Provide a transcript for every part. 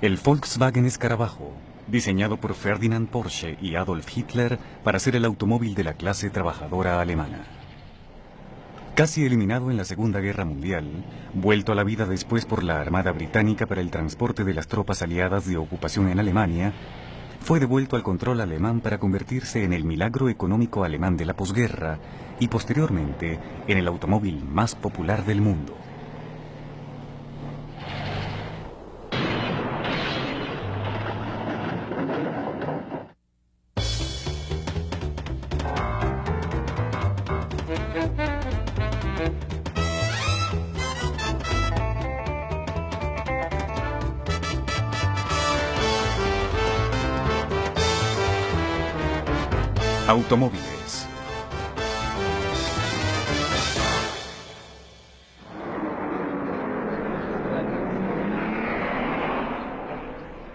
El Volkswagen Escarabajo, diseñado por Ferdinand Porsche y Adolf Hitler para ser el automóvil de la clase trabajadora alemana. Casi eliminado en la Segunda Guerra Mundial, vuelto a la vida después por la Armada Británica para el transporte de las tropas aliadas de ocupación en Alemania, fue devuelto al control alemán para convertirse en el milagro económico alemán de la posguerra y posteriormente en el automóvil más popular del mundo. Automóviles.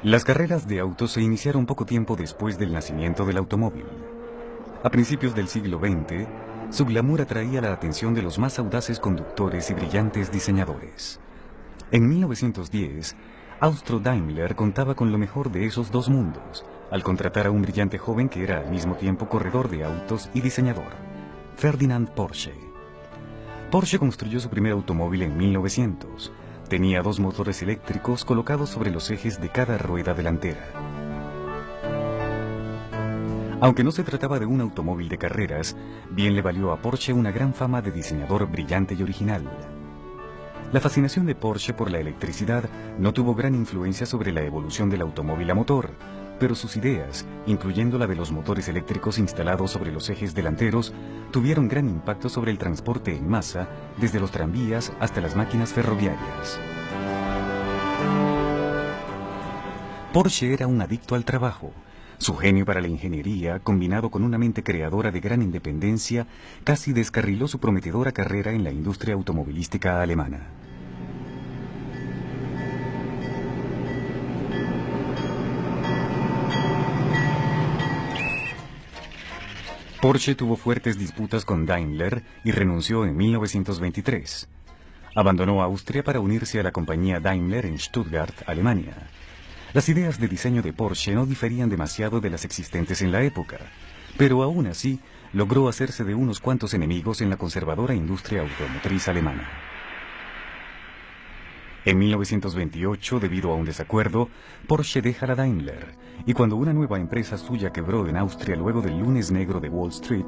Las carreras de autos se iniciaron poco tiempo después del nacimiento del automóvil. A principios del siglo XX, su glamour atraía la atención de los más audaces conductores y brillantes diseñadores. En 1910, Austro-Daimler contaba con lo mejor de esos dos mundos, al contratar a un brillante joven que era al mismo tiempo corredor de autos y diseñador, Ferdinand Porsche. Porsche construyó su primer automóvil en 1900. Tenía dos motores eléctricos colocados sobre los ejes de cada rueda delantera. Aunque no se trataba de un automóvil de carreras, bien le valió a Porsche una gran fama de diseñador brillante y original. La fascinación de Porsche por la electricidad no tuvo gran influencia sobre la evolución del automóvil a motor, pero sus ideas, incluyendo la de los motores eléctricos instalados sobre los ejes delanteros, tuvieron gran impacto sobre el transporte en masa, desde los tranvías hasta las máquinas ferroviarias. Porsche era un adicto al trabajo. Su genio para la ingeniería, combinado con una mente creadora de gran independencia, casi descarriló su prometedora carrera en la industria automovilística alemana. Porsche tuvo fuertes disputas con Daimler y renunció en 1923. Abandonó Austria para unirse a la compañía Daimler en Stuttgart, Alemania. Las ideas de diseño de Porsche no diferían demasiado de las existentes en la época, pero aún así logró hacerse de unos cuantos enemigos en la conservadora industria automotriz alemana. En 1928, debido a un desacuerdo, Porsche deja la Daimler, y cuando una nueva empresa suya quebró en Austria luego del lunes negro de Wall Street,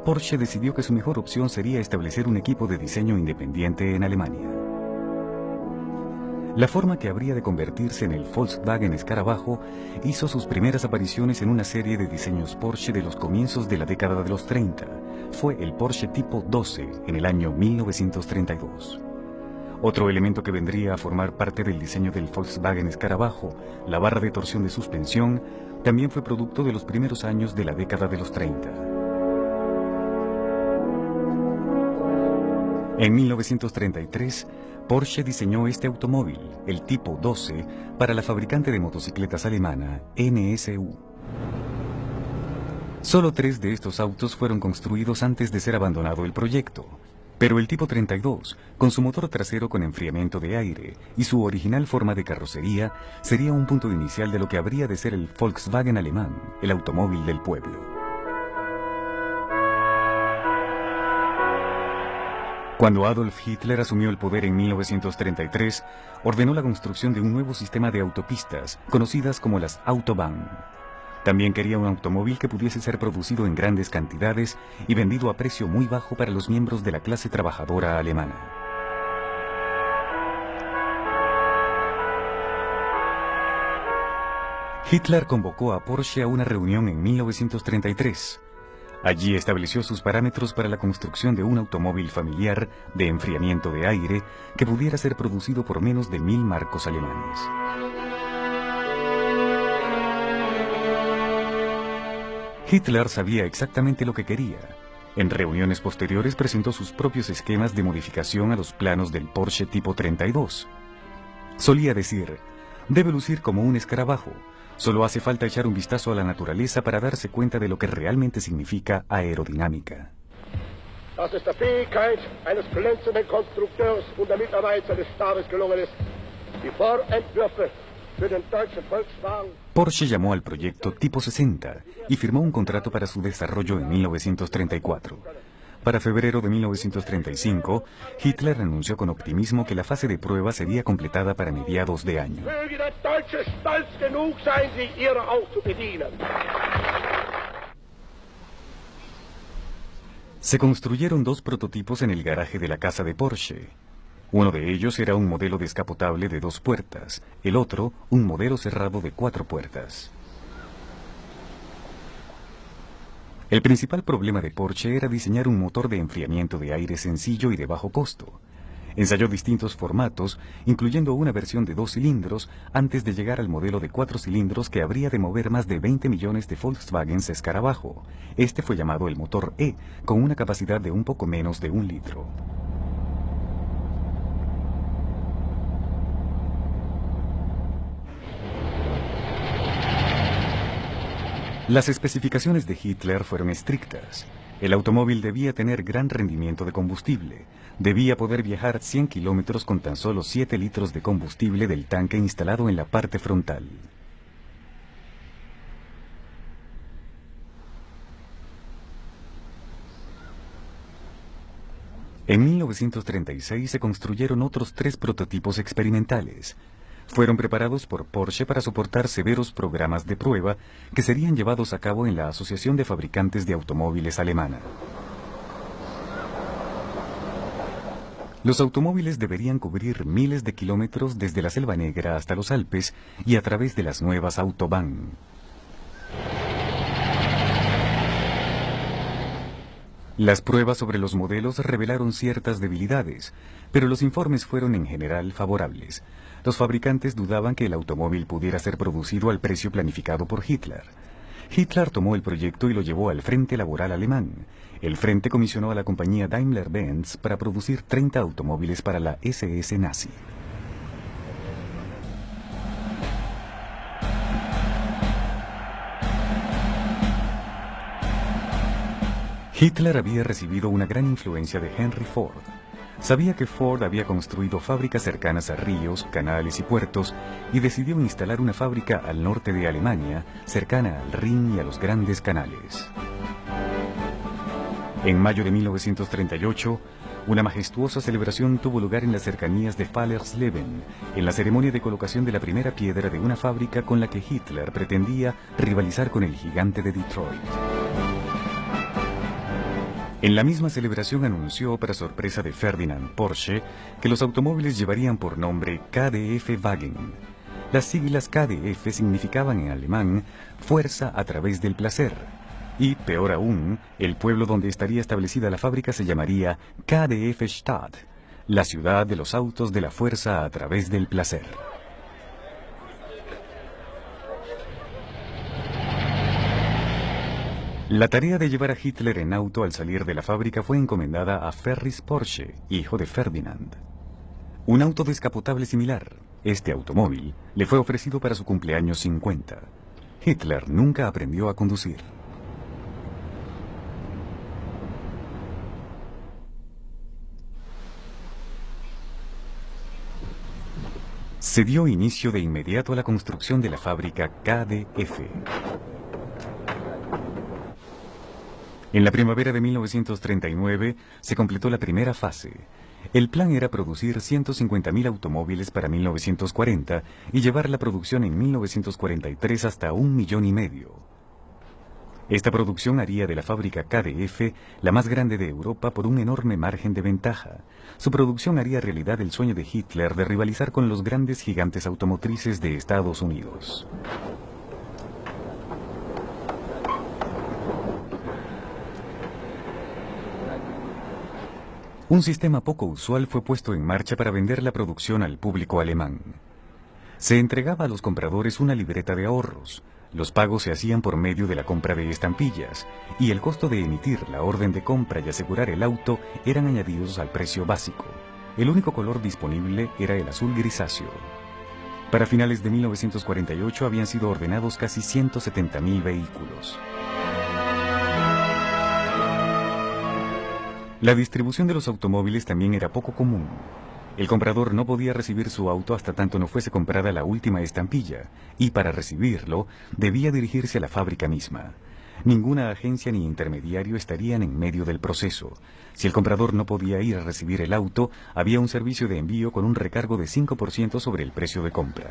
Porsche decidió que su mejor opción sería establecer un equipo de diseño independiente en Alemania. La forma que habría de convertirse en el Volkswagen Escarabajo hizo sus primeras apariciones en una serie de diseños Porsche de los comienzos de la década de los 30. Fue el Porsche Tipo 12 en el año 1932. Otro elemento que vendría a formar parte del diseño del Volkswagen Escarabajo, la barra de torsión de suspensión, también fue producto de los primeros años de la década de los 30. En 1933, Porsche diseñó este automóvil, el Tipo 12, para la fabricante de motocicletas alemana NSU. Solo 3 de estos autos fueron construidos antes de ser abandonado el proyecto. Pero el Tipo 32, con su motor trasero con enfriamiento de aire y su original forma de carrocería, sería un punto inicial de lo que habría de ser el Volkswagen alemán, el automóvil del pueblo. Cuando Adolf Hitler asumió el poder en 1933, ordenó la construcción de un nuevo sistema de autopistas, conocidas como las Autobahn. También quería un automóvil que pudiese ser producido en grandes cantidades y vendido a precio muy bajo para los miembros de la clase trabajadora alemana. Hitler convocó a Porsche a una reunión en 1933. Allí estableció sus parámetros para la construcción de un automóvil familiar de enfriamiento de aire que pudiera ser producido por menos de 1000 marcos alemanes. Hitler sabía exactamente lo que quería. En reuniones posteriores presentó sus propios esquemas de modificación a los planos del Porsche Tipo 32. Solía decir, debe lucir como un escarabajo, solo hace falta echar un vistazo a la naturaleza para darse cuenta de lo que realmente significa aerodinámica. Dass es der Fähigkeit eines glänzenden Konstrukteurs und der Mitarbeiter des Stabes gelungen ist, die Vorentwürfe für den deutschen Volkswagen. Porsche llamó al proyecto Tipo 60 y firmó un contrato para su desarrollo en 1934. Para febrero de 1935, Hitler anunció con optimismo que la fase de prueba sería completada para mediados de año. Möge der Deutsche stolz genug sein, sich ihrer auch zu bedienen. Se construyeron dos prototipos en el garaje de la casa de Porsche. Uno de ellos era un modelo descapotable de 2 puertas, el otro un modelo cerrado de 4 puertas. El principal problema de Porsche era diseñar un motor de enfriamiento de aire sencillo y de bajo costo. Ensayó distintos formatos, incluyendo una versión de 2 cilindros, antes de llegar al modelo de 4 cilindros que habría de mover más de 20 millones de Volkswagens Escarabajo. Este fue llamado el motor E, con una capacidad de un poco menos de 1 litro. Las especificaciones de Hitler fueron estrictas. El automóvil debía tener gran rendimiento de combustible. Debía poder viajar 100 kilómetros con tan solo 7 litros de combustible del tanque instalado en la parte frontal. En 1936 se construyeron otros 3 prototipos experimentales. Fueron preparados por Porsche para soportar severos programas de prueba que serían llevados a cabo en la Asociación de Fabricantes de Automóviles Alemana. Los automóviles deberían cubrir miles de kilómetros desde la Selva Negra hasta los Alpes y a través de las nuevas Autobahn. Las pruebas sobre los modelos revelaron ciertas debilidades, pero los informes fueron en general favorables. Los fabricantes dudaban que el automóvil pudiera ser producido al precio planificado por Hitler. Hitler tomó el proyecto y lo llevó al Frente Laboral Alemán. El Frente comisionó a la compañía Daimler-Benz para producir 30 automóviles para la SS nazi. Hitler había recibido una gran influencia de Henry Ford. Sabía que Ford había construido fábricas cercanas a ríos, canales y puertos y decidió instalar una fábrica al norte de Alemania, cercana al Rin y a los grandes canales. En mayo de 1938, una majestuosa celebración tuvo lugar en las cercanías de Fallersleben, en la ceremonia de colocación de la primera piedra de una fábrica con la que Hitler pretendía rivalizar con el gigante de Detroit. En la misma celebración anunció, para sorpresa de Ferdinand Porsche, que los automóviles llevarían por nombre KDF Wagen. Las siglas KDF significaban en alemán Fuerza a través del placer. Y, peor aún, el pueblo donde estaría establecida la fábrica se llamaría KDF Stadt, la ciudad de los autos de la fuerza a través del placer. La tarea de llevar a Hitler en auto al salir de la fábrica fue encomendada a Ferris Porsche, hijo de Ferdinand. Un auto descapotable similar, este automóvil, le fue ofrecido para su cumpleaños 50. Hitler nunca aprendió a conducir. Se dio inicio de inmediato a la construcción de la fábrica KDF. En la primavera de 1939 se completó la primera fase. El plan era producir 150.000 automóviles para 1940 y llevar la producción en 1943 hasta 1,5 millones. Esta producción haría de la fábrica KDF la más grande de Europa por un enorme margen de ventaja. Su producción haría realidad el sueño de Hitler de rivalizar con los grandes gigantes automotrices de Estados Unidos. Un sistema poco usual fue puesto en marcha para vender la producción al público alemán. Se entregaba a los compradores una libreta de ahorros. Los pagos se hacían por medio de la compra de estampillas, y el costo de emitir la orden de compra y asegurar el auto eran añadidos al precio básico. El único color disponible era el azul grisáceo. Para finales de 1948 habían sido ordenados casi 170.000 vehículos. La distribución de los automóviles también era poco común. El comprador no podía recibir su auto hasta tanto no fuese comprada la última estampilla, y para recibirlo debía dirigirse a la fábrica misma. Ninguna agencia ni intermediario estarían en medio del proceso. Si el comprador no podía ir a recibir el auto, había un servicio de envío con un recargo de 5% sobre el precio de compra.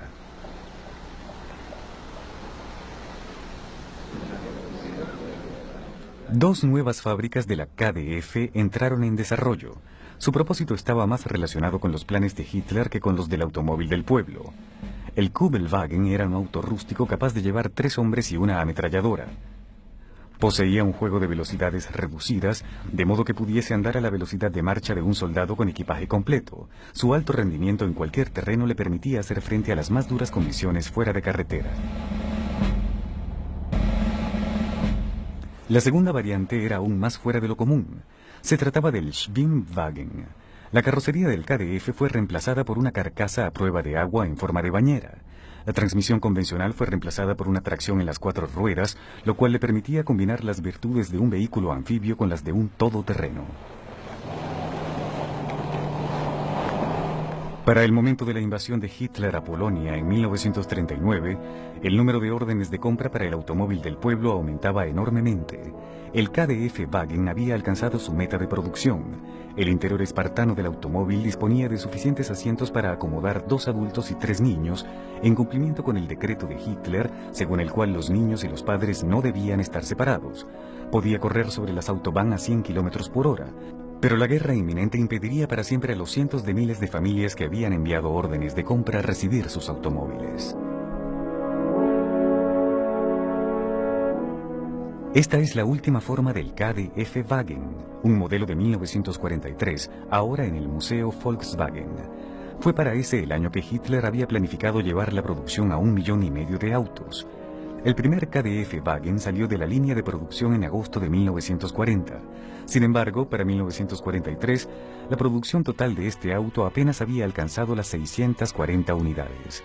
Dos nuevas fábricas de la KdF entraron en desarrollo. Su propósito estaba más relacionado con los planes de Hitler que con los del automóvil del pueblo. El Kubelwagen era un auto rústico capaz de llevar 3 hombres y una ametralladora. Poseía un juego de velocidades reducidas, de modo que pudiese andar a la velocidad de marcha de un soldado con equipaje completo. Su alto rendimiento en cualquier terreno le permitía hacer frente a las más duras condiciones fuera de carretera. La segunda variante era aún más fuera de lo común. Se trataba del Schwimmwagen. La carrocería del KdF fue reemplazada por una carcasa a prueba de agua en forma de bañera. La transmisión convencional fue reemplazada por una tracción en las 4 ruedas, lo cual le permitía combinar las virtudes de un vehículo anfibio con las de un todoterreno. Para el momento de la invasión de Hitler a Polonia en 1939, el número de órdenes de compra para el automóvil del pueblo aumentaba enormemente. El KdF-Wagen había alcanzado su meta de producción. El interior espartano del automóvil disponía de suficientes asientos para acomodar 2 adultos y 3 niños, en cumplimiento con el decreto de Hitler, según el cual los niños y los padres no debían estar separados. Podía correr sobre las autobahn a 100 kilómetros por hora. Pero la guerra inminente impediría para siempre a los cientos de miles de familias que habían enviado órdenes de compra a recibir sus automóviles. Esta es la última forma del KdF-Wagen, un modelo de 1943, ahora en el Museo Volkswagen. Fue para ese el año que Hitler había planificado llevar la producción a 1,5 millones de autos. El primer KdF-Wagen salió de la línea de producción en agosto de 1940. Sin embargo, para 1943, la producción total de este auto apenas había alcanzado las 640 unidades.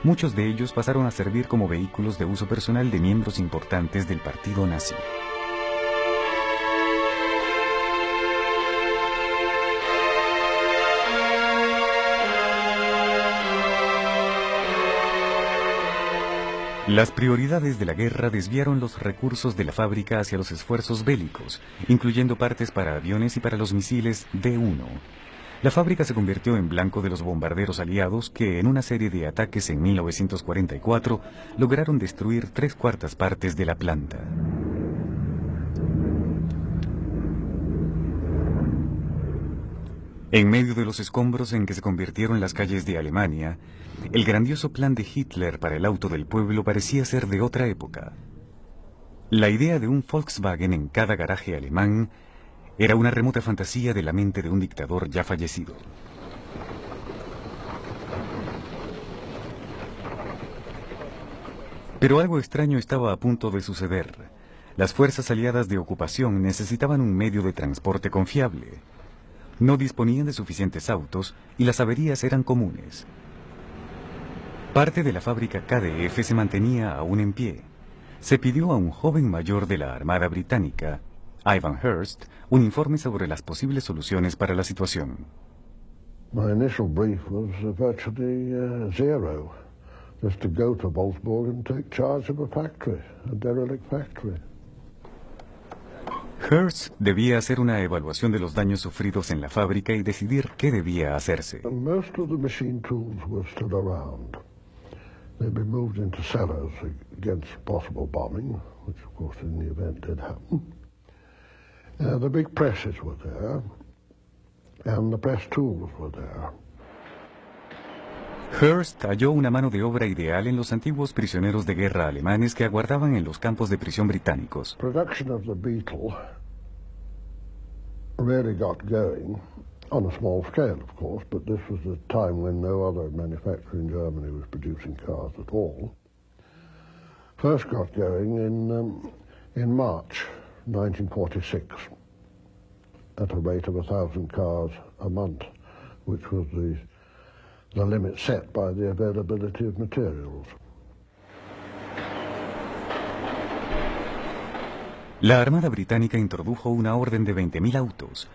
Muchos de ellos pasaron a servir como vehículos de uso personal de miembros importantes del partido nazi. Las prioridades de la guerra desviaron los recursos de la fábrica hacia los esfuerzos bélicos, incluyendo partes para aviones y para los misiles D-1. La fábrica se convirtió en blanco de los bombarderos aliados que, en una serie de ataques en 1944, lograron destruir 3/4 partes de la planta. En medio de los escombros en que se convirtieron las calles de Alemania, el grandioso plan de Hitler para el auto del pueblo parecía ser de otra época. La idea de un Volkswagen en cada garaje alemán era una remota fantasía de la mente de un dictador ya fallecido. Pero algo extraño estaba a punto de suceder. Las fuerzas aliadas de ocupación necesitaban un medio de transporte confiable. No disponían de suficientes autos y las averías eran comunes. Parte de la fábrica KdF se mantenía aún en pie. Se pidió a un joven mayor de la Armada Británica, Ivan Hearst, un informe sobre las posibles soluciones para la situación. My initial brief was virtually zero, just to go to Wolfsburg and take charge of a factory, a derelict factory. Hearst debía hacer una evaluación de los daños sufridos en la fábrica y decidir qué debía hacerse. Most of the machine tools were still around. They'd been moved into cellars against possible bombing, which of course in the event did happen. The big presses were there, and the press tools were there. Hearst halló una mano de obra ideal en los antiguos prisioneros de guerra alemanes que aguardaban en los campos de prisión británicos. Production of the Beetle really got going, on a small scale of course, but this was a time when no other manufacturer in Germany was producing cars at all. First got going in March 1946 at a rate of 1,000 cars a month, which was the limit set by the availability of materials. La Armada Británica introdujo una orden de 20.000 autos.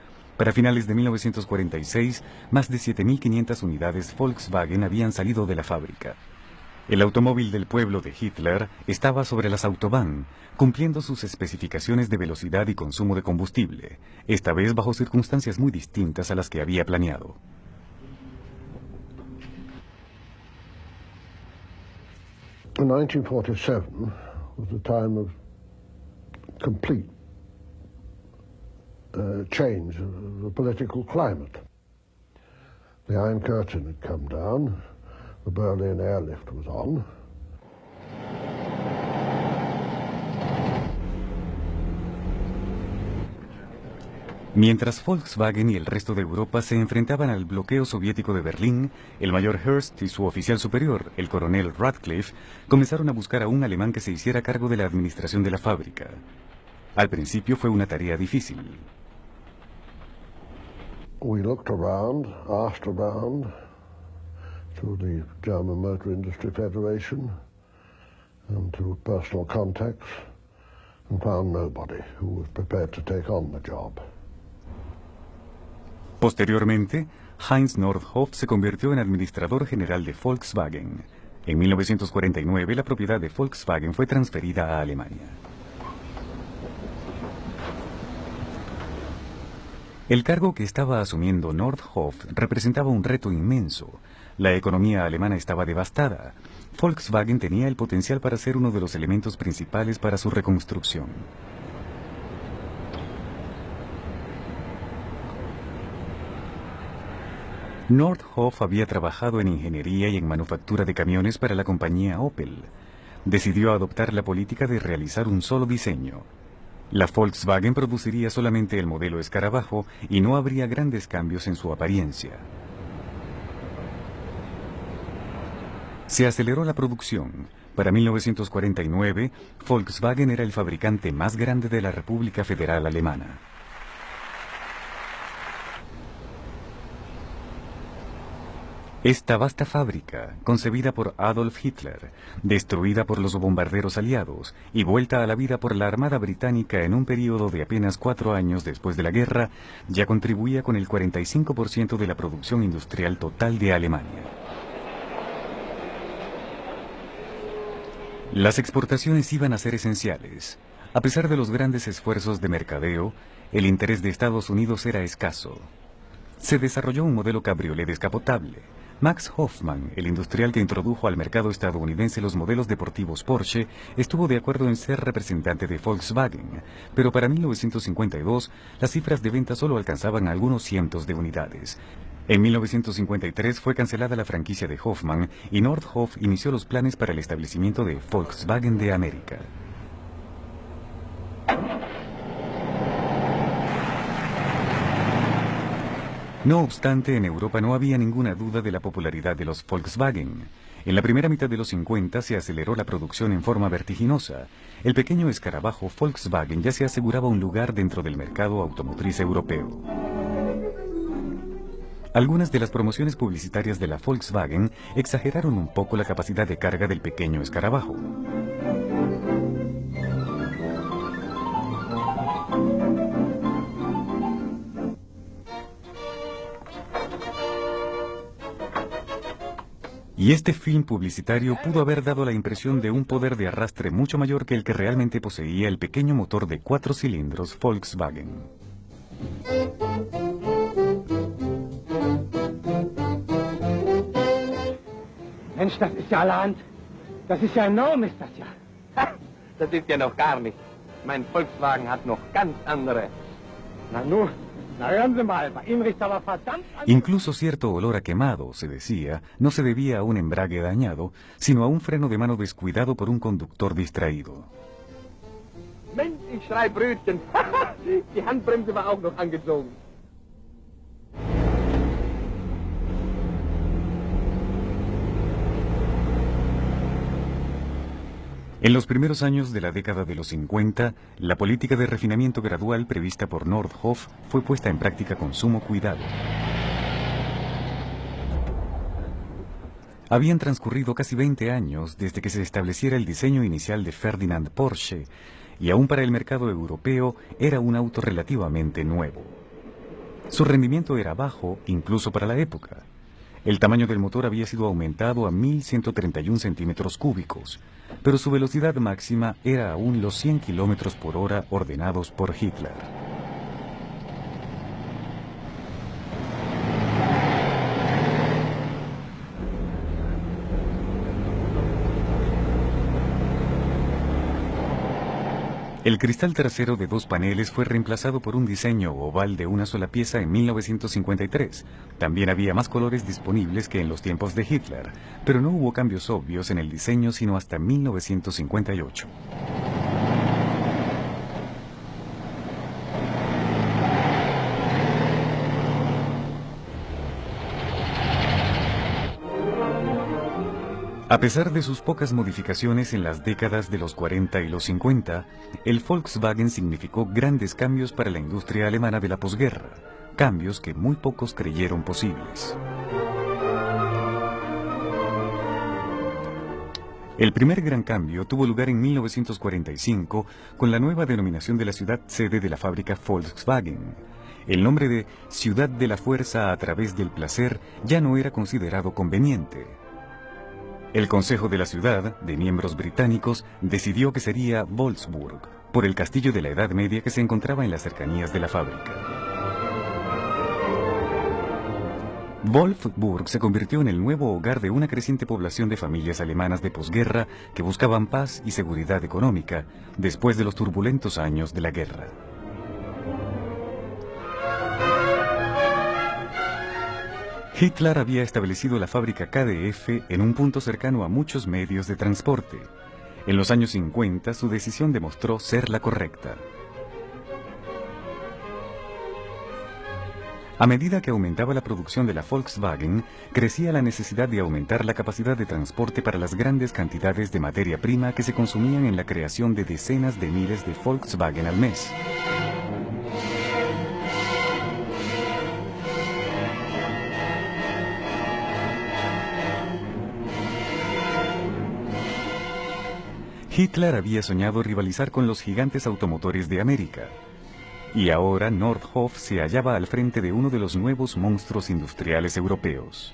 Para finales de 1946, más de 7.500 unidades Volkswagen habían salido de la fábrica. El automóvil del pueblo de Hitler estaba sobre las Autobahn, cumpliendo sus especificaciones de velocidad y consumo de combustible, esta vez bajo circunstancias muy distintas a las que había planeado. In 1947 was a time of complete change of the political climate. The Iron Curtain had come down, the Berlin airlift was on. Mientras Volkswagen y el resto de Europa se enfrentaban al bloqueo soviético de Berlín, el mayor Hearst y su oficial superior, el coronel Radcliffe, comenzaron a buscar a un alemán que se hiciera cargo de la administración de la fábrica. Al principio fue una tarea difícil. We looked around, asked around to the German Motor Industry Federation and to personal contacts and found nobody who was prepared to take on the job. Posteriormente, Heinz Nordhoff se convirtió en administrador general de Volkswagen. En 1949, la propiedad de Volkswagen fue transferida a Alemania. El cargo que estaba asumiendo Nordhoff representaba un reto inmenso. La economía alemana estaba devastada. Volkswagen tenía el potencial para ser uno de los elementos principales para su reconstrucción. Nordhoff había trabajado en ingeniería y en manufactura de camiones para la compañía Opel. Decidió adoptar la política de realizar un solo diseño. La Volkswagen produciría solamente el modelo escarabajo y no habría grandes cambios en su apariencia. Se aceleró la producción. Para 1949, Volkswagen era el fabricante más grande de la República Federal Alemana. Esta vasta fábrica, concebida por Adolf Hitler, destruida por los bombarderos aliados y vuelta a la vida por la Armada Británica en un período de apenas 4 años después de la guerra, ya contribuía con el 45% de la producción industrial total de Alemania. Las exportaciones iban a ser esenciales. A pesar de los grandes esfuerzos de mercadeo, el interés de Estados Unidos era escaso. Se desarrolló un modelo cabriolet descapotable. Max Hoffmann, el industrial que introdujo al mercado estadounidense los modelos deportivos Porsche, estuvo de acuerdo en ser representante de Volkswagen, pero para 1952 las cifras de venta solo alcanzaban algunos cientos de unidades. En 1953 fue cancelada la franquicia de Hoffmann y Nordhoff inició los planes para el establecimiento de Volkswagen de América. No obstante, en Europa no había ninguna duda de la popularidad de los Volkswagen. En la primera mitad de los 50 se aceleró la producción en forma vertiginosa. El pequeño escarabajo Volkswagen ya se aseguraba un lugar dentro del mercado automotriz europeo. Algunas de las promociones publicitarias de la Volkswagen exageraron un poco la capacidad de carga del pequeño escarabajo. Y este film publicitario pudo haber dado la impresión de un poder de arrastre mucho mayor que el que realmente poseía el pequeño motor de 4 cilindros Volkswagen. Mensch, das ist ja allerhand. Das ist ja enorm, ist das ja. Ha, das ist ja noch gar nicht. Mein Volkswagen hat noch ganz andere. Na nun, na hören Sie mal, bei Ihnen riecht aber verdammt an. Incluso cierto olor a quemado, se decía, no se debía a un embrague dañado, sino a un freno de mano descuidado por un conductor distraído. Mensch, ich schrei Brötchen. Die Handbremse war auch noch angezogen. En los primeros años de la década de los 50, la política de refinamiento gradual prevista por Nordhoff fue puesta en práctica con sumo cuidado. Habían transcurrido casi 20 años desde que se estableciera el diseño inicial de Ferdinand Porsche, y aún para el mercado europeo era un auto relativamente nuevo. Su rendimiento era bajo, incluso para la época. El tamaño del motor había sido aumentado a 1.131 centímetros cúbicos, pero su velocidad máxima era aún los 100 kilómetros por hora ordenados por Hitler. El cristal trasero de 2 paneles fue reemplazado por un diseño oval de una sola pieza en 1953. También había más colores disponibles que en los tiempos de Hitler, pero no hubo cambios obvios en el diseño sino hasta 1958. A pesar de sus pocas modificaciones en las décadas de los 40 y los 50, el Volkswagen significó grandes cambios para la industria alemana de la posguerra, cambios que muy pocos creyeron posibles. El primer gran cambio tuvo lugar en 1945 con la nueva denominación de la ciudad sede de la fábrica Volkswagen. El nombre de Ciudad de la Fuerza a través del placer ya no era considerado conveniente. El Consejo de la Ciudad, de miembros británicos, decidió que sería Wolfsburg, por el castillo de la Edad Media que se encontraba en las cercanías de la fábrica. Wolfsburg se convirtió en el nuevo hogar de una creciente población de familias alemanas de posguerra que buscaban paz y seguridad económica después de los turbulentos años de la guerra. Hitler había establecido la fábrica KDF en un punto cercano a muchos medios de transporte. En los años 50 su decisión demostró ser la correcta. A medida que aumentaba la producción de la Volkswagen, crecía la necesidad de aumentar la capacidad de transporte para las grandes cantidades de materia prima que se consumían en la creación de decenas de miles de Volkswagen al mes. Hitler había soñado rivalizar con los gigantes automotores de América. Y ahora Nordhoff se hallaba al frente de uno de los nuevos monstruos industriales europeos.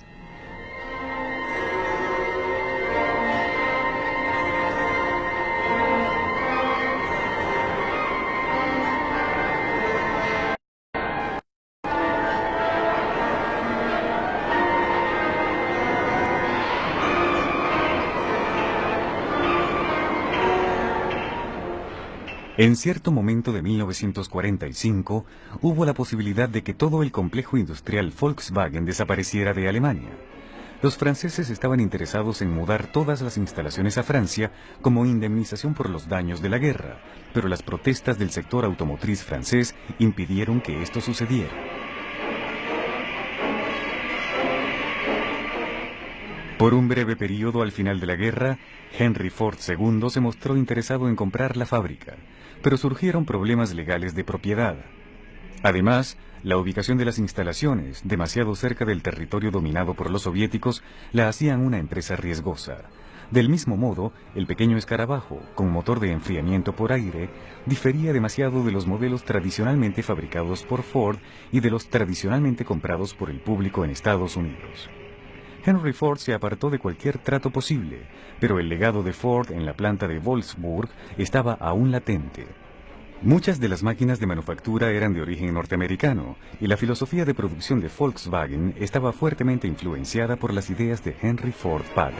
En cierto momento de 1945, hubo la posibilidad de que todo el complejo industrial Volkswagen desapareciera de Alemania. Los franceses estaban interesados en mudar todas las instalaciones a Francia como indemnización por los daños de la guerra, pero las protestas del sector automotriz francés impidieron que esto sucediera. Por un breve periodo al final de la guerra, Henry Ford II se mostró interesado en comprar la fábrica, pero surgieron problemas legales de propiedad. Además, la ubicación de las instalaciones, demasiado cerca del territorio dominado por los soviéticos, la hacían una empresa riesgosa. Del mismo modo, el pequeño escarabajo, con motor de enfriamiento por aire, difería demasiado de los modelos tradicionalmente fabricados por Ford y de los tradicionalmente comprados por el público en Estados Unidos. Henry Ford se apartó de cualquier trato posible, pero el legado de Ford en la planta de Wolfsburg estaba aún latente. Muchas de las máquinas de manufactura eran de origen norteamericano, y la filosofía de producción de Volkswagen estaba fuertemente influenciada por las ideas de Henry Ford padre.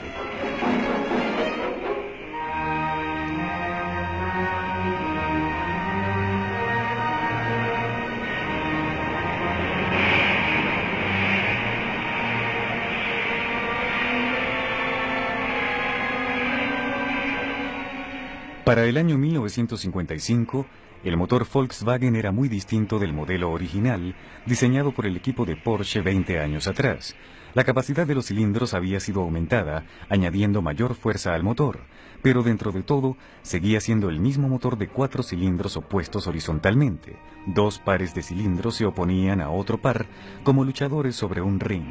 Para el año 1955, el motor Volkswagen era muy distinto del modelo original, diseñado por el equipo de Porsche 20 años atrás. La capacidad de los cilindros había sido aumentada, añadiendo mayor fuerza al motor, pero dentro de todo, seguía siendo el mismo motor de 4 cilindros opuestos horizontalmente. 2 pares de cilindros se oponían a otro par, como luchadores sobre un ring.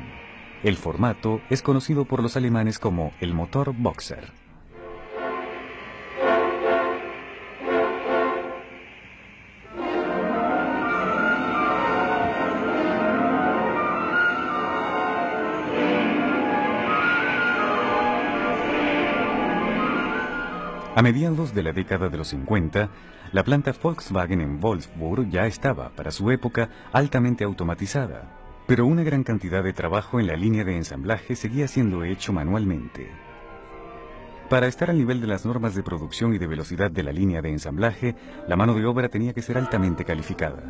El formato es conocido por los alemanes como el motor Boxer. A mediados de la década de los 50, la planta Volkswagen en Wolfsburg ya estaba, para su época, altamente automatizada, pero una gran cantidad de trabajo en la línea de ensamblaje seguía siendo hecho manualmente. Para estar al nivel de las normas de producción y de velocidad de la línea de ensamblaje, la mano de obra tenía que ser altamente calificada.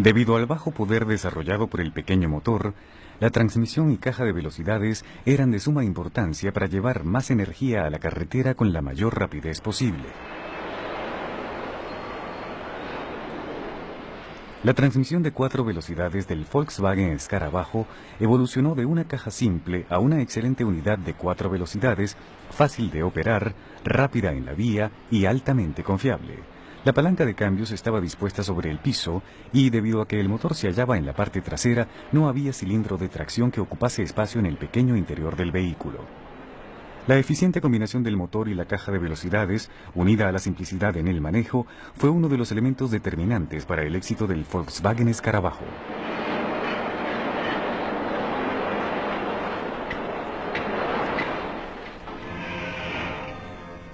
Debido al bajo poder desarrollado por el pequeño motor, la transmisión y caja de velocidades eran de suma importancia para llevar más energía a la carretera con la mayor rapidez posible. La transmisión de 4 velocidades del Volkswagen Escarabajo evolucionó de una caja simple a una excelente unidad de 4 velocidades, fácil de operar, rápida en la vía y altamente confiable. La palanca de cambios estaba dispuesta sobre el piso y, debido a que el motor se hallaba en la parte trasera, no había cilindro de tracción que ocupase espacio en el pequeño interior del vehículo. La eficiente combinación del motor y la caja de velocidades, unida a la simplicidad en el manejo, fue uno de los elementos determinantes para el éxito del Volkswagen Escarabajo.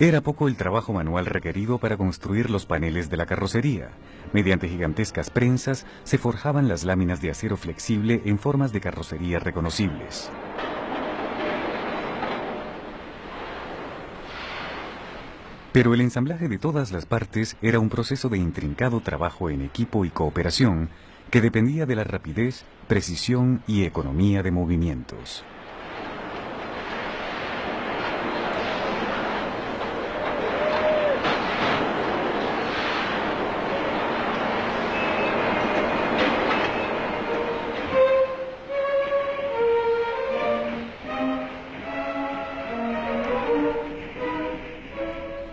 Era poco el trabajo manual requerido para construir los paneles de la carrocería. Mediante gigantescas prensas se forjaban las láminas de acero flexible en formas de carrocería reconocibles. Pero el ensamblaje de todas las partes era un proceso de intrincado trabajo en equipo y cooperación que dependía de la rapidez, precisión y economía de movimientos.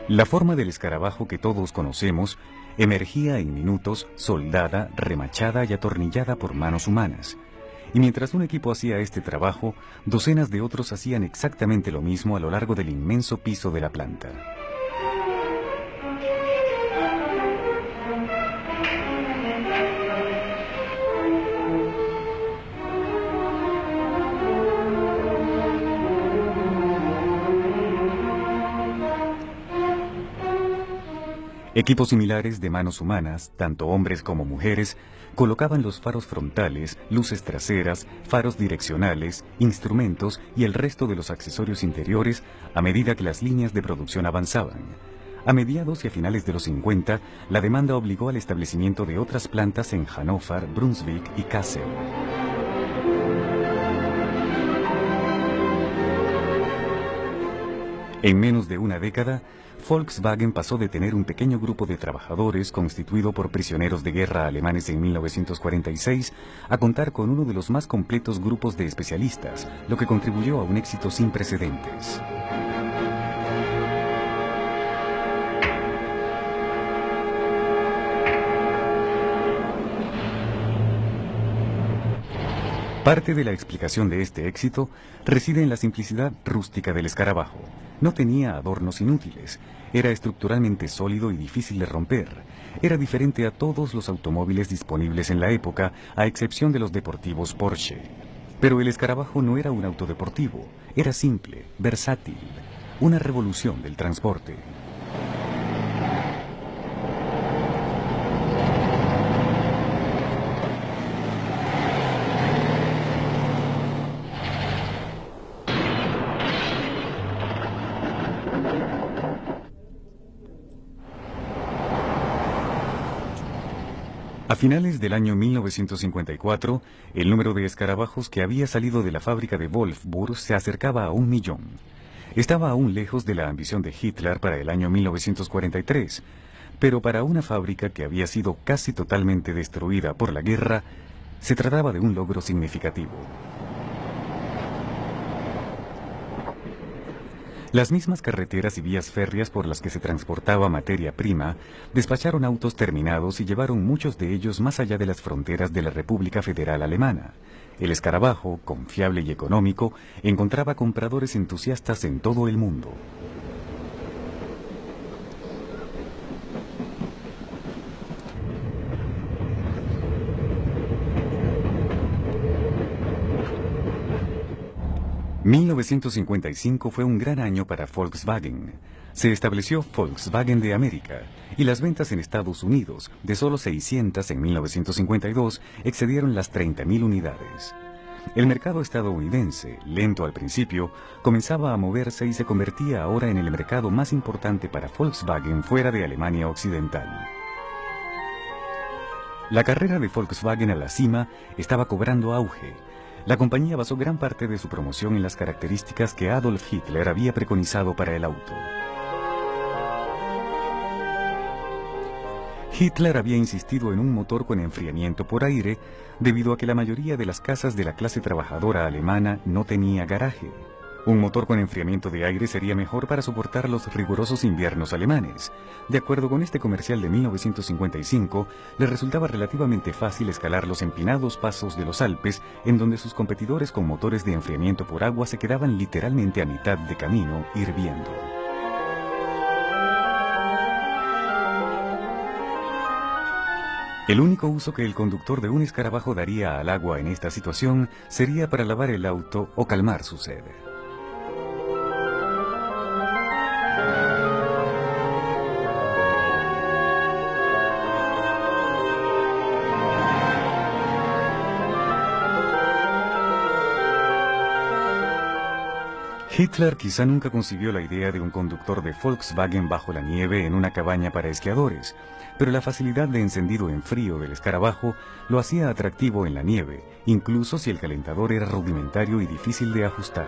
La forma del escarabajo que todos conocemos emergía en minutos, soldada, remachada y atornillada por manos humanas. Y mientras un equipo hacía este trabajo, docenas de otros hacían exactamente lo mismo a lo largo del inmenso piso de la planta. Equipos similares de manos humanas, tanto hombres como mujeres, colocaban los faros frontales, luces traseras, faros direccionales, instrumentos y el resto de los accesorios interiores a medida que las líneas de producción avanzaban. A mediados y a finales de los 50, la demanda obligó al establecimiento de otras plantas en Hannover, Brunswick y Kassel. En menos de una década, Volkswagen pasó de tener un pequeño grupo de trabajadores constituido por prisioneros de guerra alemanes en 1946 a contar con uno de los más completos grupos de especialistas, lo que contribuyó a un éxito sin precedentes. Parte de la explicación de este éxito reside en la simplicidad rústica del escarabajo. No tenía adornos inútiles, era estructuralmente sólido y difícil de romper. Era diferente a todos los automóviles disponibles en la época, a excepción de los deportivos Porsche. Pero el escarabajo no era un auto deportivo, era simple, versátil, una revolución del transporte. A finales del año 1954, el número de escarabajos que había salido de la fábrica de Wolfsburg se acercaba a 1 millón. Estaba aún lejos de la ambición de Hitler para el año 1943, pero para una fábrica que había sido casi totalmente destruida por la guerra, se trataba de un logro significativo. Las mismas carreteras y vías férreas por las que se transportaba materia prima despacharon autos terminados y llevaron muchos de ellos más allá de las fronteras de la República Federal Alemana. El escarabajo, confiable y económico, encontraba compradores entusiastas en todo el mundo. ...1955 fue un gran año para Volkswagen. Se estableció Volkswagen de América, y las ventas en Estados Unidos, de solo 600 en 1952, excedieron las 30.000 unidades. El mercado estadounidense, lento al principio, comenzaba a moverse y se convertía ahora en el mercado más importante para Volkswagen fuera de Alemania Occidental. La carrera de Volkswagen a la cima estaba cobrando auge. La compañía basó gran parte de su promoción en las características que Adolf Hitler había preconizado para el auto. Hitler había insistido en un motor con enfriamiento por aire debido a que la mayoría de las casas de la clase trabajadora alemana no tenía garaje. Un motor con enfriamiento de aire sería mejor para soportar los rigurosos inviernos alemanes. De acuerdo con este comercial de 1955, le resultaba relativamente fácil escalar los empinados pasos de los Alpes, en donde sus competidores con motores de enfriamiento por agua se quedaban literalmente a mitad de camino, hirviendo. El único uso que el conductor de un escarabajo daría al agua en esta situación sería para lavar el auto o calmar su sed. Hitler quizá nunca concibió la idea de un conductor de Volkswagen bajo la nieve en una cabaña para esquiadores, pero la facilidad de encendido en frío del escarabajo lo hacía atractivo en la nieve, incluso si el calentador era rudimentario y difícil de ajustar.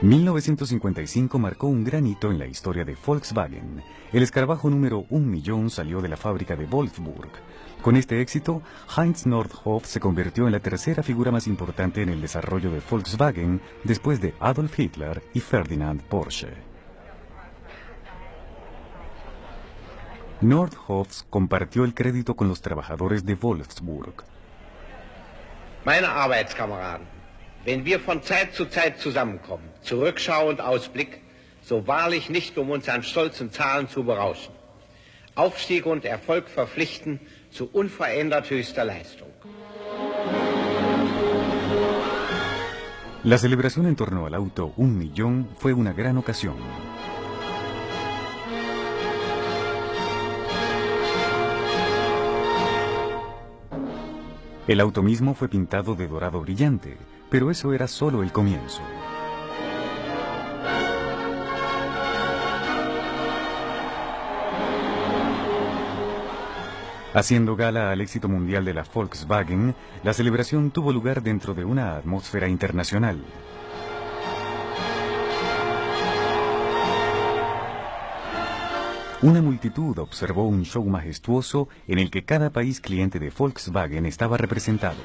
...1955 marcó un gran hito en la historia de Volkswagen. El escarabajo número 1.000.000 salió de la fábrica de Wolfsburg. Con este éxito, Heinz Nordhoff se convirtió en la tercera figura más importante en el desarrollo de Volkswagen después de Adolf Hitler y Ferdinand Porsche. Nordhoff compartió el crédito con los trabajadores de Wolfsburg. Meine Arbeitskameraden, wenn wir von Zeit zu Zeit zusammenkommen, zur Rückschau und Ausblick, so wahrlich nicht um uns an stolzen Zahlen zu berauschen. Aufstieg und Erfolg verpflichten zu unverändert höchster Leistung. La celebración en torno al auto 1.000.000 fue una gran ocasión. El auto mismo fue pintado de dorado brillante, pero eso era solo el comienzo. Haciendo gala al éxito mundial de la Volkswagen, la celebración tuvo lugar dentro de una atmósfera internacional. Una multitud observó un show majestuoso en el que cada país cliente de Volkswagen estaba representado.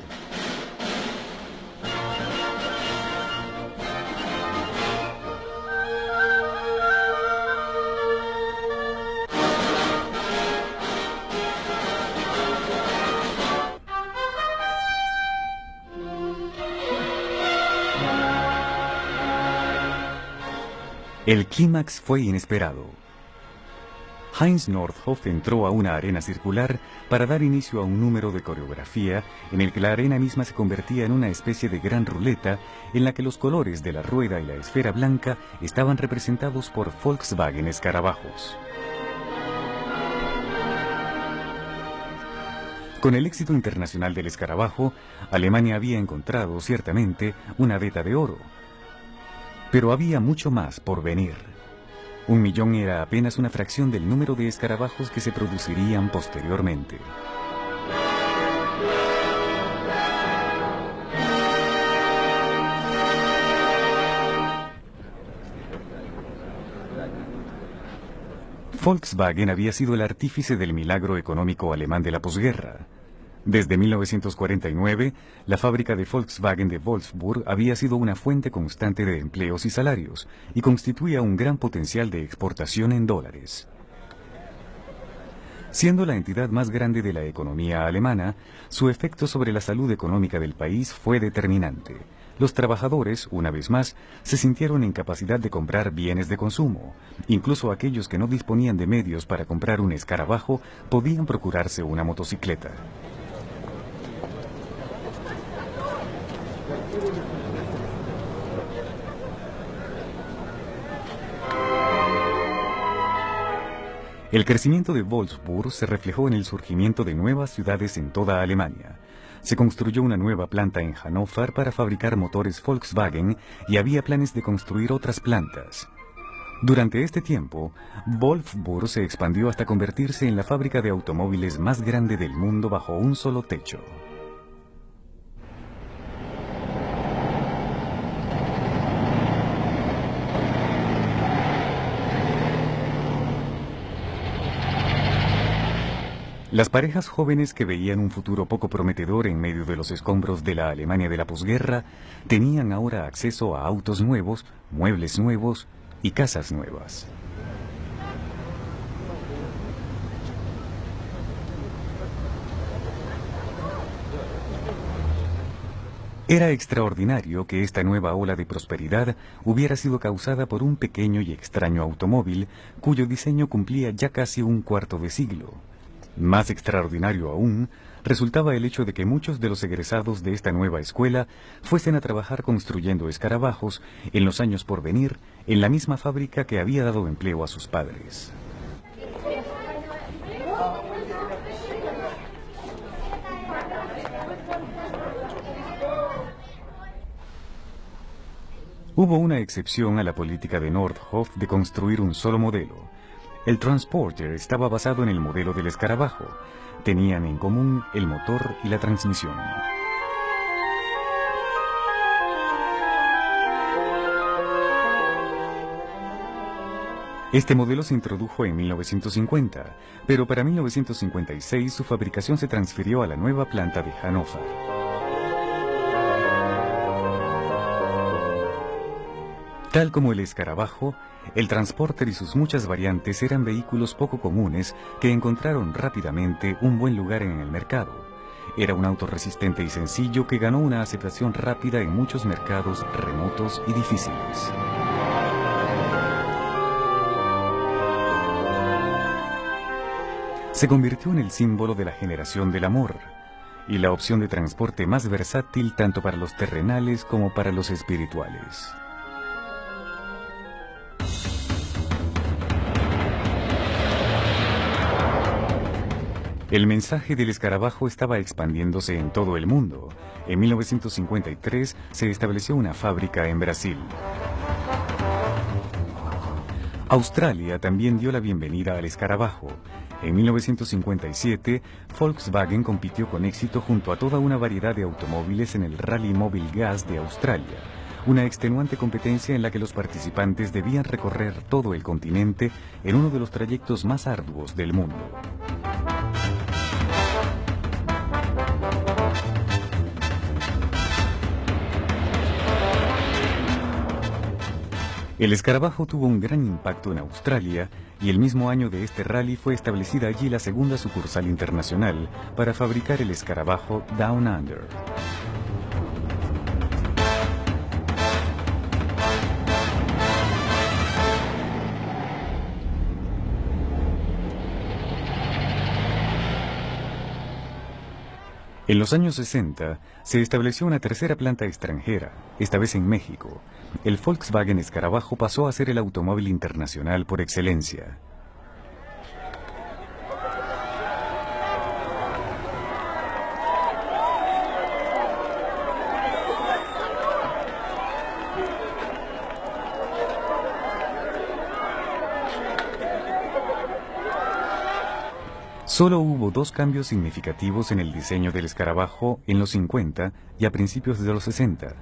El clímax fue inesperado. Heinz Nordhoff entró a una arena circular para dar inicio a un número de coreografía en el que la arena misma se convertía en una especie de gran ruleta en la que los colores de la rueda y la esfera blanca estaban representados por Volkswagen escarabajos. Con el éxito internacional del escarabajo, Alemania había encontrado, ciertamente, una veta de oro. Pero había mucho más por venir. 1.000.000 era apenas una fracción del número de escarabajos que se producirían posteriormente. Volkswagen había sido el artífice del milagro económico alemán de la posguerra. Desde 1949, la fábrica de Volkswagen de Wolfsburg había sido una fuente constante de empleos y salarios, y constituía un gran potencial de exportación en dólares. Siendo la entidad más grande de la economía alemana, su efecto sobre la salud económica del país fue determinante. Los trabajadores, una vez más, se sintieron en capacidad de comprar bienes de consumo. Incluso aquellos que no disponían de medios para comprar un escarabajo podían procurarse una motocicleta. El crecimiento de Wolfsburg se reflejó en el surgimiento de nuevas ciudades en toda Alemania. Se construyó una nueva planta en Hannover para fabricar motores Volkswagen y había planes de construir otras plantas. Durante este tiempo, Wolfsburg se expandió hasta convertirse en la fábrica de automóviles más grande del mundo bajo un solo techo. Las parejas jóvenes que veían un futuro poco prometedor en medio de los escombros de la Alemania de la posguerra tenían ahora acceso a autos nuevos, muebles nuevos y casas nuevas. Era extraordinario que esta nueva ola de prosperidad hubiera sido causada por un pequeño y extraño automóvil cuyo diseño cumplía ya casi un cuarto de siglo. Más extraordinario aún, resultaba el hecho de que muchos de los egresados de esta nueva escuela fuesen a trabajar construyendo escarabajos en los años por venir en la misma fábrica que había dado empleo a sus padres. Hubo una excepción a la política de Nordhoff de construir un solo modelo. El Transporter estaba basado en el modelo del escarabajo. Tenían en común el motor y la transmisión. Este modelo se introdujo en 1950, pero para 1956 su fabricación se transfirió a la nueva planta de Hannover. Tal como el escarabajo, el Transporter y sus muchas variantes eran vehículos poco comunes que encontraron rápidamente un buen lugar en el mercado. Era un auto resistente y sencillo que ganó una aceptación rápida en muchos mercados remotos y difíciles. Se convirtió en el símbolo de la generación del amor y la opción de transporte más versátil tanto para los terrenales como para los espirituales. El mensaje del escarabajo estaba expandiéndose en todo el mundo. En 1953 se estableció una fábrica en Brasil. Australia también dio la bienvenida al escarabajo. En 1957, Volkswagen compitió con éxito junto a toda una variedad de automóviles en el Rally Mobile Gas de Australia, una extenuante competencia en la que los participantes debían recorrer todo el continente en uno de los trayectos más arduos del mundo. El escarabajo tuvo un gran impacto en Australia y el mismo año de este rally fue establecida allí la segunda sucursal internacional para fabricar el escarabajo Down Under. En los años 60 se estableció una tercera planta extranjera, esta vez en México. El Volkswagen Escarabajo pasó a ser el automóvil internacional por excelencia. Solo hubo dos cambios significativos en el diseño del escarabajo en los 50 y a principios de los 60.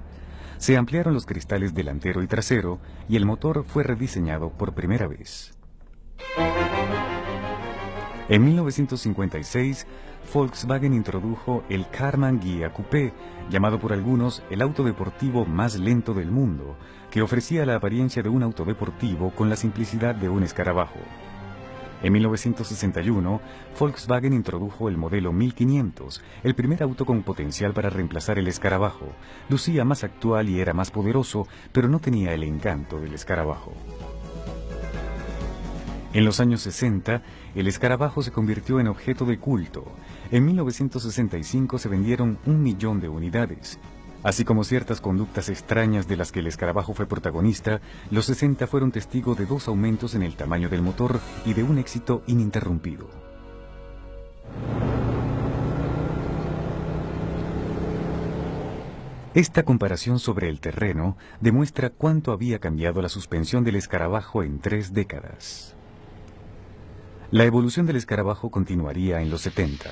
Se ampliaron los cristales delantero y trasero y el motor fue rediseñado por primera vez. En 1956, Volkswagen introdujo el Karmann Ghia Coupé, llamado por algunos el auto deportivo más lento del mundo, que ofrecía la apariencia de un auto deportivo con la simplicidad de un escarabajo. En 1961, Volkswagen introdujo el modelo 1500, el primer auto con potencial para reemplazar el escarabajo. Lucía más actual y era más poderoso, pero no tenía el encanto del escarabajo. En los años 60, el escarabajo se convirtió en objeto de culto. En 1965 se vendieron 1 millón de unidades. Así como ciertas conductas extrañas de las que el escarabajo fue protagonista, los 60 fueron testigos de 2 aumentos en el tamaño del motor y de un éxito ininterrumpido. Esta comparación sobre el terreno demuestra cuánto había cambiado la suspensión del escarabajo en 3 décadas. La evolución del escarabajo continuaría en los 70.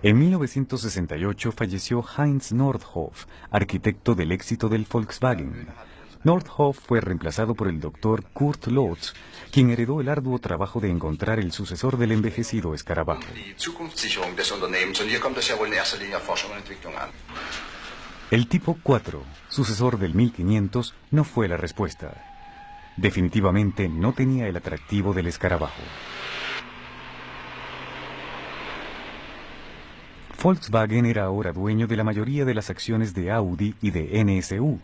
En 1968 falleció Heinz Nordhoff, arquitecto del éxito del Volkswagen. Nordhoff fue reemplazado por el Dr. Kurt Lotz, quien heredó el arduo trabajo de encontrar el sucesor del envejecido escarabajo. El Tipo 4, sucesor del 1500, no fue la respuesta. Definitivamente no tenía el atractivo del escarabajo. Volkswagen era ahora dueño de la mayoría de las acciones de Audi y de NSU,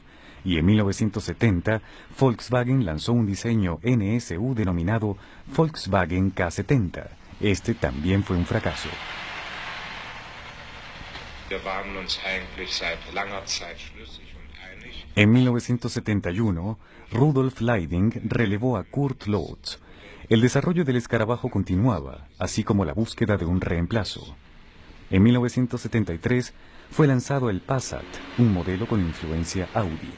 y en 1970 Volkswagen lanzó un diseño NSU denominado Volkswagen K70. Este también fue un fracaso. En 1971, Rudolf Leiding relevó a Kurt Lotz. El desarrollo del escarabajo continuaba, así como la búsqueda de un reemplazo. En 1973 fue lanzado el Passat, un modelo con influencia Audi.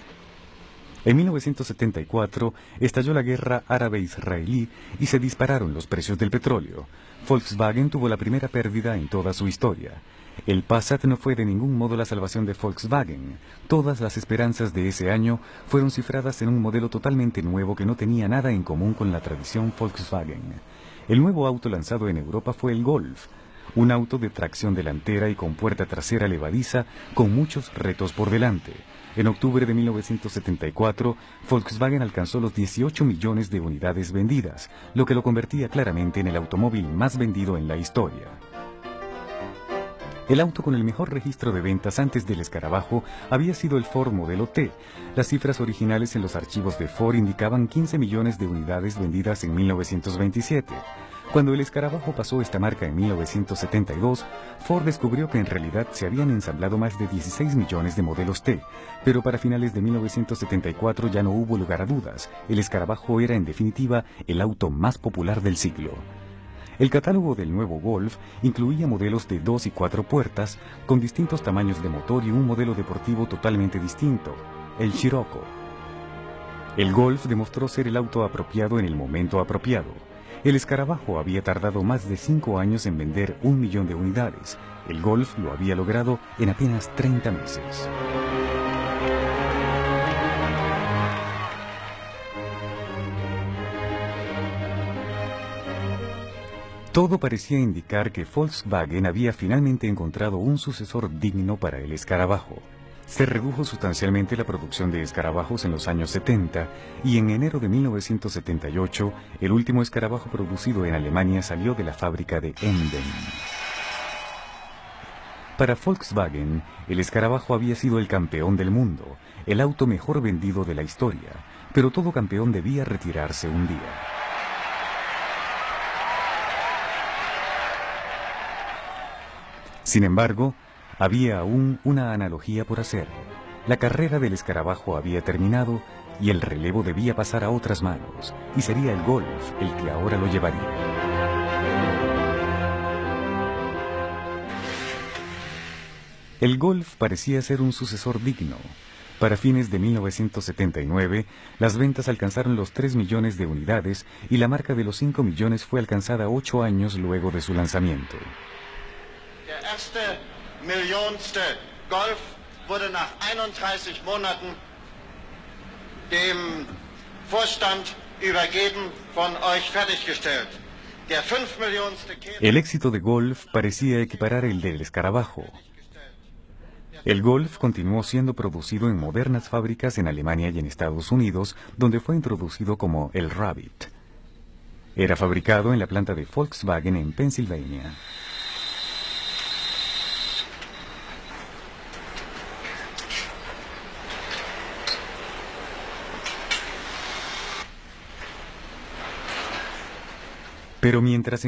En 1974 estalló la guerra árabe-israelí y se dispararon los precios del petróleo. Volkswagen tuvo la primera pérdida en toda su historia. El Passat no fue de ningún modo la salvación de Volkswagen. Todas las esperanzas de ese año fueron cifradas en un modelo totalmente nuevo que no tenía nada en común con la tradición Volkswagen. El nuevo auto lanzado en Europa fue el Golf, un auto de tracción delantera y con puerta trasera levadiza con muchos retos por delante. En octubre de 1974, Volkswagen alcanzó los 18 millones de unidades vendidas, lo que lo convertía claramente en el automóvil más vendido en la historia. El auto con el mejor registro de ventas antes del escarabajo había sido el Ford Modelo T. Las cifras originales en los archivos de Ford indicaban 15 millones de unidades vendidas en 1927. Cuando el escarabajo pasó esta marca en 1972, Ford descubrió que en realidad se habían ensamblado más de 16 millones de modelos T, pero para finales de 1974 ya no hubo lugar a dudas. El escarabajo era en definitiva el auto más popular del siglo. El catálogo del nuevo Golf incluía modelos de 2 y 4 puertas con distintos tamaños de motor y un modelo deportivo totalmente distinto, el Scirocco. El Golf demostró ser el auto apropiado en el momento apropiado. El escarabajo había tardado más de 5 años en vender 1 millón de unidades. El Golf lo había logrado en apenas 30 meses. Todo parecía indicar que Volkswagen había finalmente encontrado un sucesor digno para el escarabajo. Se redujo sustancialmente la producción de escarabajos en los años 70 y en enero de 1978 el último escarabajo producido en Alemania salió de la fábrica de Emden. Para Volkswagen, el escarabajo había sido el campeón del mundo, el auto mejor vendido de la historia, pero todo campeón debía retirarse un día. Sin embargo, había aún una analogía por hacer. La carrera del escarabajo había terminado y el relevo debía pasar a otras manos, y sería el Golf el que ahora lo llevaría. El Golf parecía ser un sucesor digno. Para fines de 1979, las ventas alcanzaron los 3 millones de unidades y la marca de los 5 millones fue alcanzada 8 años luego de su lanzamiento. Der erste millionste Golf wurde nach 31 Monaten dem Vorstand übergeben, von euch fertiggestellt. Der 5 Millionste Käfer. El éxito de Golf parecía equiparar el del escarabajo. El Golf continuó siendo producido en modernas fábricas en Alemania y en Estados Unidos, donde fue introducido como el Rabbit. Era fabricado en la planta de Volkswagen en Pensilvania. Pero mientras